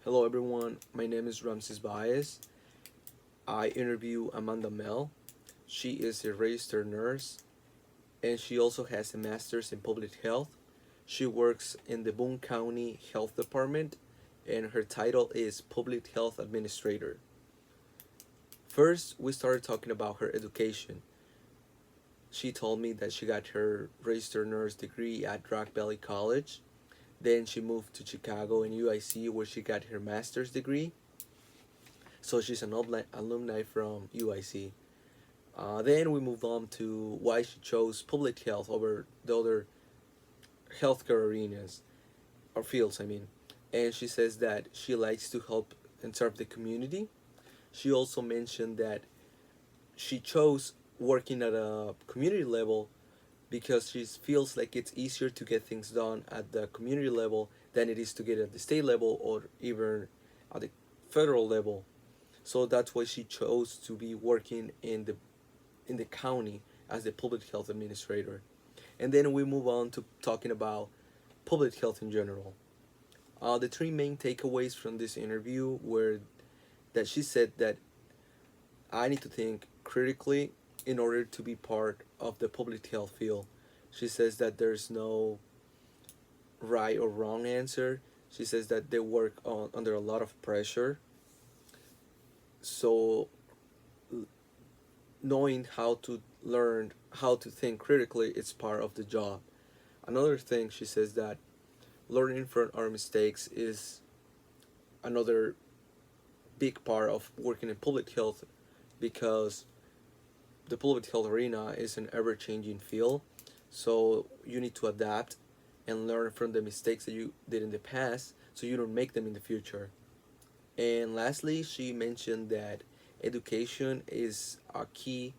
Hello everyone, my name is Ramses Baez. I interview Amanda Mel. She is a registered nurse and she also has a master's in public health. She works in the Boone County Health Department and her title is Public Health Administrator. First, we started talking about her education. She told me that she got her registered nurse degree at Rock Valley College. Then she moved to Chicago and UIC where she got her master's degree. So she's an alumni from UIC. Then we moved on to why she chose public health over the other healthcare arenas or fields. And she says that she likes to help and serve the community. She also mentioned that she chose working at a community level because she feels like it's easier to get things done at the community level than it is to get at the state level or even at the federal level. So that's why she chose to be working in the county as the public health administrator. And then we move on to talking about public health in general. The three main takeaways from this interview were that she said that I need to think critically in order to be part of the public health field. She says that there's no right or wrong answer. She says that they work under a lot of pressure. So knowing how to learn how to think critically is part of the job. Another thing she says that learning from our mistakes is another big part of working in public health because the public health arena is an ever-changing field, so you need to adapt and learn from the mistakes that you did in the past so you don't make them in the future. And lastly, she mentioned that education is a key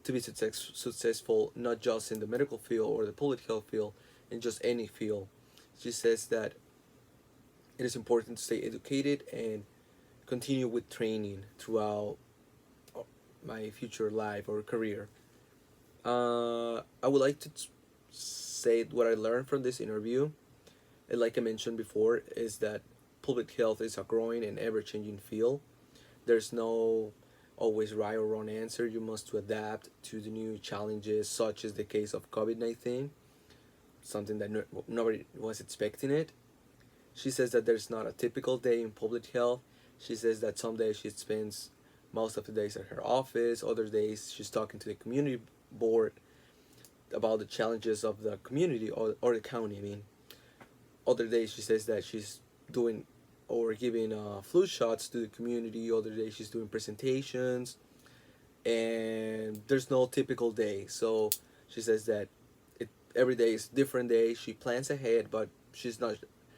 to be successful, not just in the medical field or the public health field, in just any field. She says that it is important to stay educated and continue with training throughout my future life or career. I would like to say what I learned from this interview. And like I mentioned before, is that public health is a growing and ever-changing field. There's no always right or wrong answer. You must to adapt to the new challenges, such as the case of COVID-19, something that nobody was expecting it. She says that there's not a typical day in public health. She says that some days she spends most of the days at her office, other days she's talking to the community board about the challenges of the community or the county. Other days she says that she's doing or giving flu shots to the community. Other days she's doing presentations, and there's no typical day. So she says that every day is different day. She plans ahead, but she's not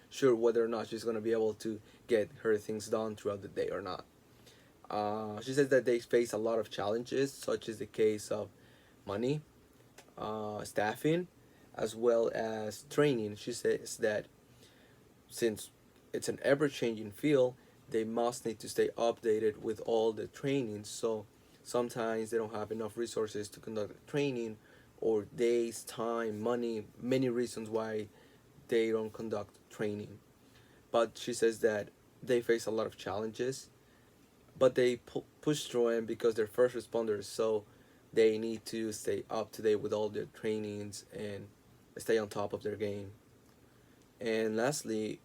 sure whether or not she's gonna be able to get her things done throughout the day or not. She says that they face a lot of challenges, such as the case of money, staffing, as well as training. She says that since it's an ever-changing field, they must need to stay updated with all the trainings. So sometimes they don't have enough resources to conduct training, or days, time, money, many reasons why they don't conduct training. But she says that they face a lot of challenges, but they push through them because they're first responders, so they need to stay up to date with all their trainings and stay on top of their game. And lastly,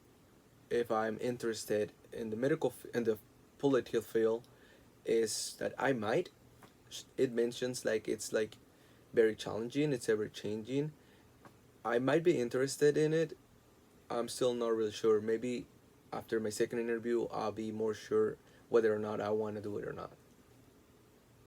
if I'm interested in the in the political field, is that I might. It mentions like it's like very challenging. It's ever changing. I might be interested in it. I'm still not really sure. Maybe after my second interview, I'll be more sure whether or not I want to do it or not.